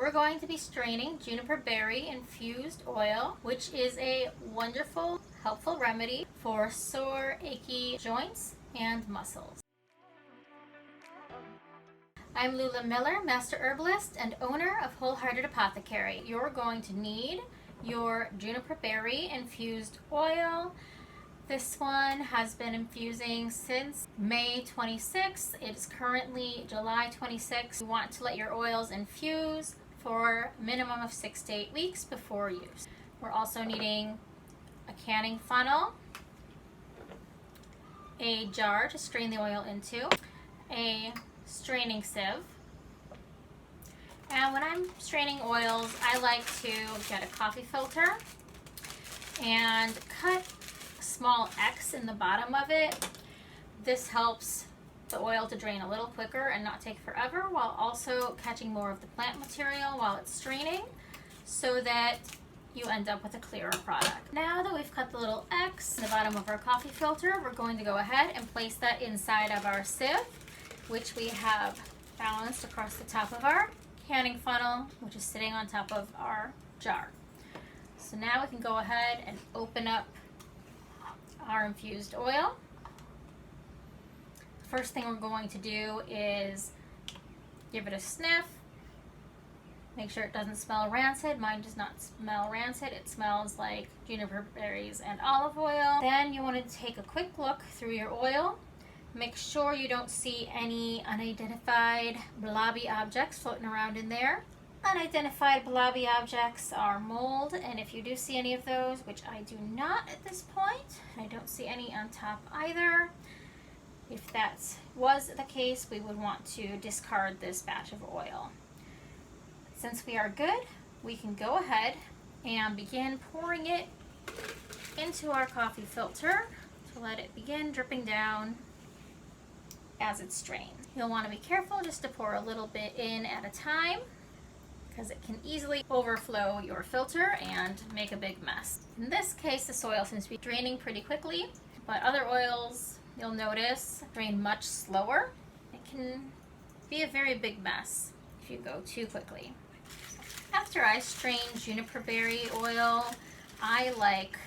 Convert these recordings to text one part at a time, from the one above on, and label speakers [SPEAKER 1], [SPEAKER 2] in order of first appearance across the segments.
[SPEAKER 1] we're going to be straining juniperberry infused oil, which is a wonderful, helpful remedy for sore, achy joints and muscles. I'm Lula Miller, Master Herbalist and owner of Wholehearted Apothecary. You're going to need your juniperberry infused oil. This one has been infusing since May 26th. It's currently July 26th. You want to let your oils infuse for a minimum of 6 to 8 weeks before use. We're also needing a canning funnel, a jar to strain the oil into, a straining sieve. And when I'm straining oils, I like to get a coffee filter and cut a small X in the bottom of it. This helps the oil to drain a little quicker and not take forever, while also catching more of the plant material while it's straining, so that you end up with a clearer product. Now that we've cut the little X in the bottom of our coffee filter, we're going to go ahead and place that inside of our sieve, which we have balanced across the top of our canning funnel, which is sitting on top of our jar. So now we can go ahead and open up our infused oil. First thing we're going to do is give it a sniff. Make sure it doesn't smell rancid. Mine does not smell rancid. It smells like juniper berries and olive oil. Then you want to take a quick look through your oil. Make sure you don't see any unidentified blobby objects floating around in there. Unidentified blobby objects are mold, and if you do see any of those, which I do not at this point, I don't see any on top either. If that was the case, we would want to discard this batch of oil. Since we are good, we can go ahead and begin pouring it into our coffee filter to let it begin dripping down as it's strained. You'll want to be careful just to pour a little bit in at a time, because it can easily overflow your filter and make a big mess. In this case, this oil seems to be draining pretty quickly, but other oils, you'll notice, drain much slower. It can be a very big mess if you go too quickly. After I strain juniperberry oil, I like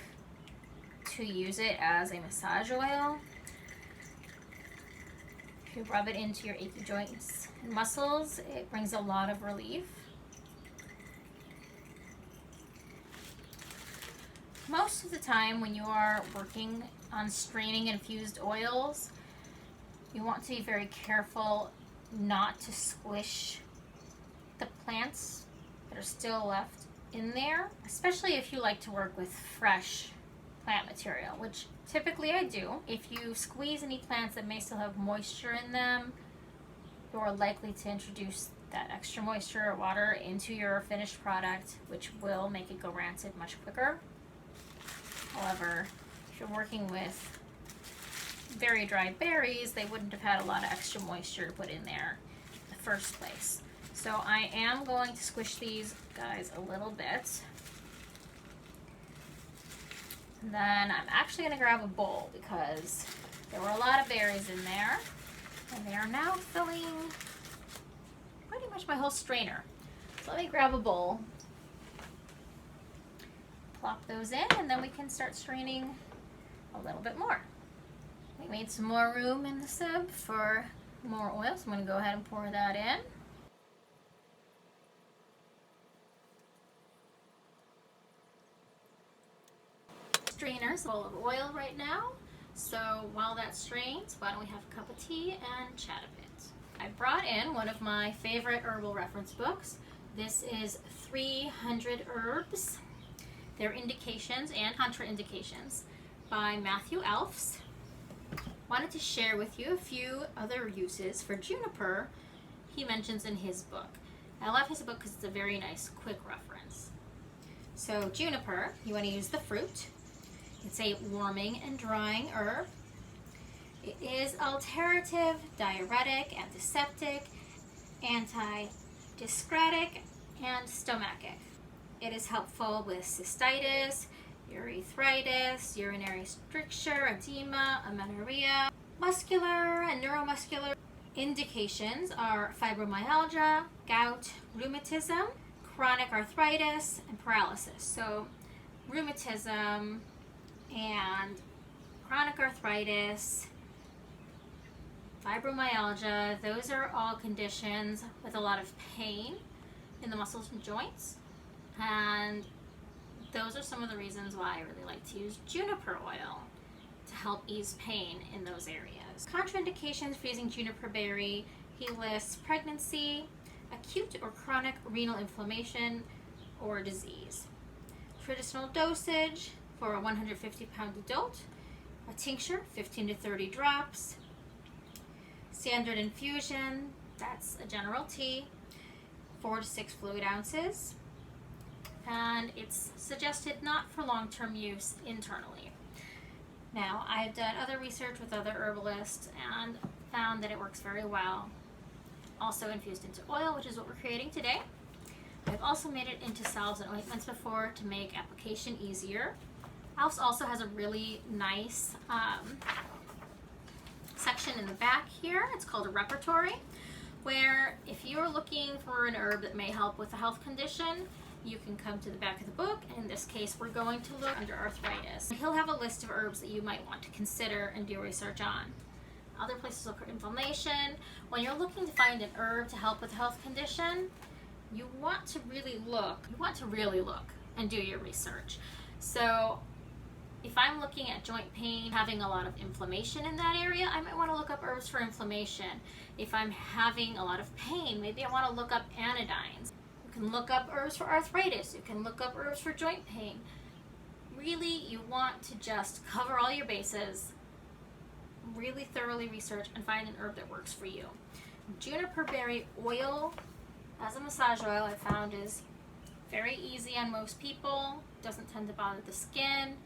[SPEAKER 1] to use it as a massage oil. If you rub it into your achy joints and muscles, it brings a lot of relief. Most of the time when you are working on straining infused oils, you want to be very careful not to squish the plants that are still left in there, especially if you like to work with fresh plant material, which typically I do. If you squeeze any plants that may still have moisture in them, you're likely to introduce that extra moisture or water into your finished product, which will make it go rancid much quicker. However, if you're working with very dry berries, they wouldn't have had a lot of extra moisture to put in there in the first place. So I am going to squish these guys a little bit. And then I'm actually going to grab a bowl, because there were a lot of berries in there, and they are now filling pretty much my whole strainer. So let me grab a bowl, plop those in, and then we can start straining a little bit more. We made some more room in the sieve for more oil, so I'm going to go ahead and pour that in. Strainers full of oil right now, so while that strains, why don't we have a cup of tea and chat a bit. I brought in one of my favorite herbal reference books. This is 300 Herbs, Their Indications and Contraindications by Matthew Elfs. Wanted to share with you a few other uses for juniper he mentions in his book. I love his book because it's a very nice quick reference. So juniper, you want to use the fruit. It's a warming and drying herb. It is alterative, diuretic, antiseptic, anti-diuretic, and stomachic. It is helpful with cystitis, urethritis, urinary stricture, edema, amenorrhea. Muscular and neuromuscular indications are fibromyalgia, gout, rheumatism, chronic arthritis and paralysis. So rheumatism and chronic arthritis, fibromyalgia, those are all conditions with a lot of pain in the muscles and joints. And those are some of the reasons why I really like to use juniper oil to help ease pain in those areas. Contraindications for using juniper berry, he lists pregnancy, acute or chronic renal inflammation or disease. Traditional dosage for a 150-pound adult, a tincture, 15 to 30 drops. Standard infusion, that's a general tea, 4 to 6 fluid ounces. And it's suggested not for long-term use internally. Now, I've done other research with other herbalists and found that it works very well. Also infused into oil, which is what we're creating today. I've also made it into salves and ointments before to make application easier. Alf's also has a really nice section in the back here. It's called a repertory, where if you're looking for an herb that may help with a health condition, you can come to the back of the book. In this case, we're going to look under arthritis. He'll have a list of herbs that you might want to consider and do research on. Other places look for inflammation. When you're looking to find an herb to help with a health condition, you want to really look and do your research. So if I'm looking at joint pain, having a lot of inflammation in that area, I might want to look up herbs for inflammation. If I'm having a lot of pain, maybe I want to look up anodynes. You can look up herbs for arthritis. You can look up herbs for joint pain. Really, you want to just cover all your bases, really thoroughly research, and find an herb that works for you. Juniper berry oil as a massage oil I found is very easy on most people. Doesn't tend to bother the skin.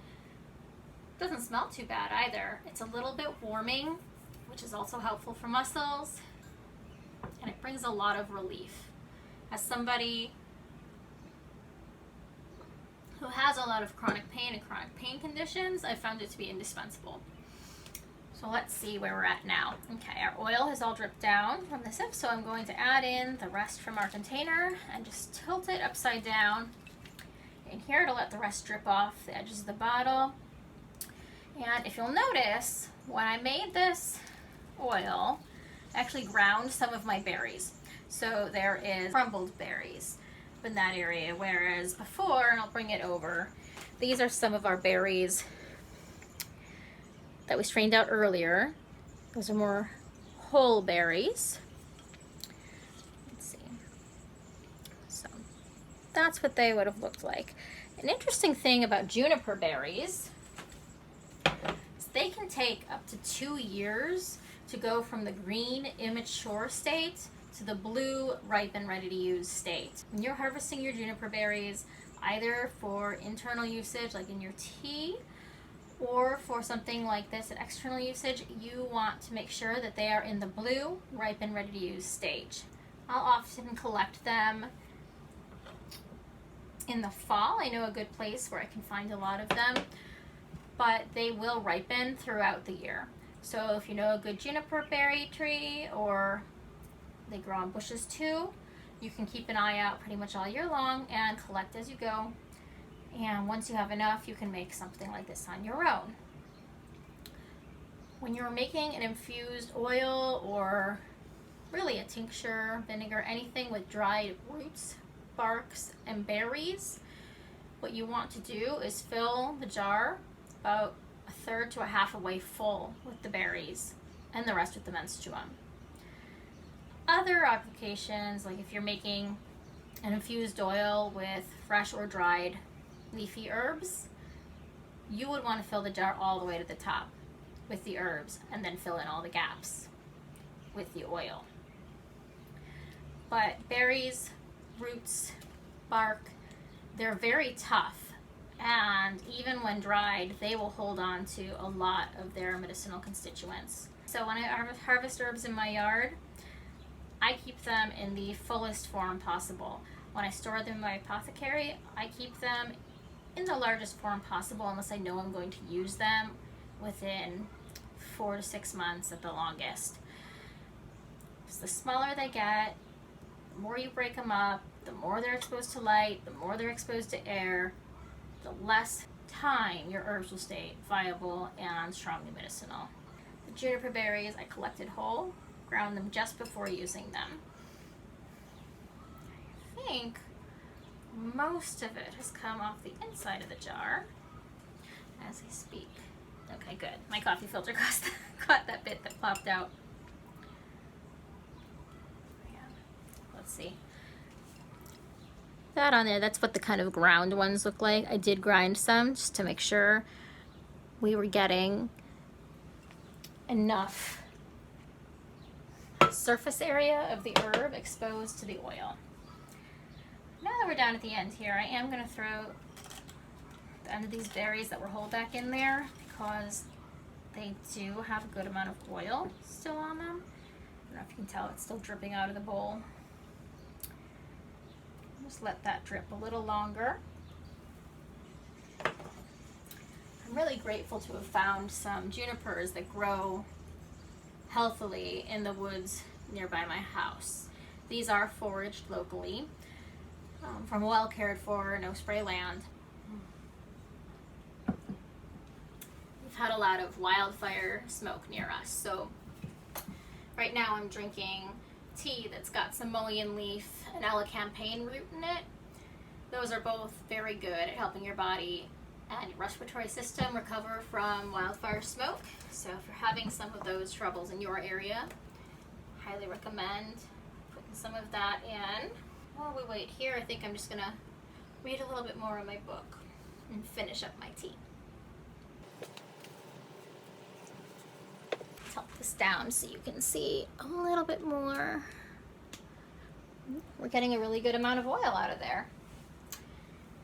[SPEAKER 1] Doesn't smell too bad either. It's a little bit warming, which is also helpful for muscles, and it brings a lot of relief. As somebody who has a lot of chronic pain and chronic pain conditions, I found it to be indispensable. So let's see where we're at now. Okay, our oil has all dripped down from the sip, so I'm going to add in the rest from our container and just tilt it upside down in here to let the rest drip off the edges of the bottle. And if you'll notice, when I made this oil, I actually ground some of my berries. So there is crumbled berries in that area, whereas before, and I'll bring it over, these are some of our berries that we strained out earlier. Those are more whole berries. Let's see. So that's what they would have looked like. An interesting thing about juniper berries is they can take up to 2 years to go from the green immature state to the blue ripe and ready to use state. When you're harvesting your juniper berries, either for internal usage like in your tea, or for something like this, an external usage, you want to make sure that they are in the blue, ripe and ready to use stage. I'll often collect them in the fall. I know a good place where I can find a lot of them, but they will ripen throughout the year. So if you know a good juniper berry tree, or they grow on bushes too, you can keep an eye out pretty much all year long and collect as you go. And once you have enough, you can make something like this on your own. When you're making an infused oil, or really a tincture, vinegar, anything with dried roots, barks, and berries, what you want to do is fill the jar about 1/3 to 1/2 away full with the berries, and the rest with the menstruum. Other applications, like if you're making an infused oil with fresh or dried leafy herbs, you would want to fill the jar all the way to the top with the herbs, and then fill in all the gaps with the oil. But berries, roots, bark, they're very tough, and even when dried, they will hold on to a lot of their medicinal constituents. So when I harvest herbs in my yard, I keep them in the fullest form possible. When I store them in my apothecary, I keep them in the largest form possible, unless I know I'm going to use them within 4 to 6 months at the longest. So the smaller they get, the more you break them up, the more they're exposed to light, the more they're exposed to air, the less time your herbs will stay viable and strongly medicinal. The juniper berries I collected whole, ground them just before using them. I think most of it has come off the inside of the jar as I speak. Okay, good. My coffee filter caught that bit that popped out. Yeah. Let's see. That on there, that's what the kind of ground ones look like. I did grind some just to make sure we were getting enough surface area of the herb exposed to the oil. Now that we're down at the end here, I am going to throw the end of these berries that were whole back in there because they do have a good amount of oil still on them. I don't know if you can tell, it's still dripping out of the bowl. Just let that drip a little longer. I'm really grateful to have found some junipers that grow healthily in the woods nearby my house. These are foraged locally from well cared for, no spray land. We've had a lot of wildfire smoke near us, so right now I'm drinking tea that's got some mullein leaf and elecampane root in it. Those are both very good at helping your body and your respiratory system recover from wildfire smoke. So if you're having some of those troubles in your area, highly recommend putting some of that in. While we wait here, I think I'm just gonna read a little bit more of my book and finish up my tea. Tilt this down so you can see a little bit more. We're getting a really good amount of oil out of there.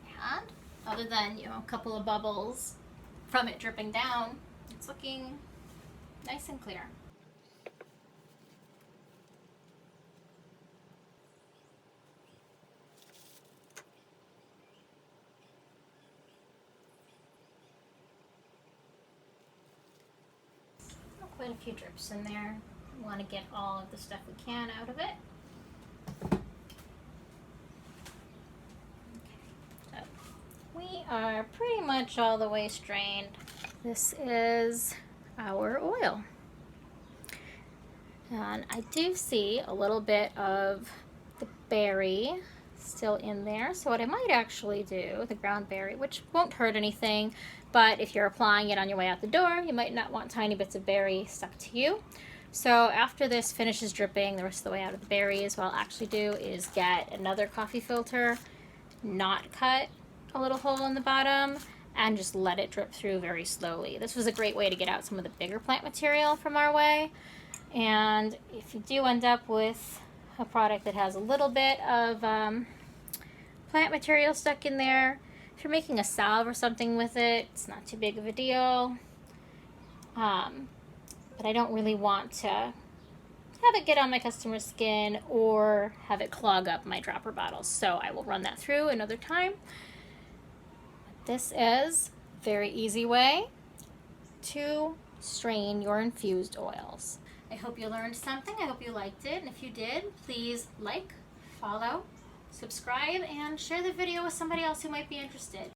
[SPEAKER 1] And other than, a couple of bubbles from it dripping down, it's looking nice and clear. Quite a few drips in there. We want to get all of the stuff we can out of it. Okay, so we are pretty much all the way strained. This is our oil. And I do see a little bit of the berry still in there. So what I might actually do, the ground berry, which won't hurt anything, but if you're applying it on your way out the door, you might not want tiny bits of berry stuck to you. So after this finishes dripping the rest of the way out of the berries, what I'll actually do is get another coffee filter, not cut a little hole in the bottom, and just let it drip through very slowly. This was a great way to get out some of the bigger plant material from our way. And if you do end up with a product that has a little bit of plant material stuck in there, if you're making a salve or something with it, it's not too big of a deal. But I don't really want to have it get on my customer's skin or have it clog up my dropper bottles. So I will run that through another time. This is a very easy way to strain your infused oils. I hope you learned something. I hope you liked it. And if you did, please like, follow, subscribe, and share the video with somebody else who might be interested.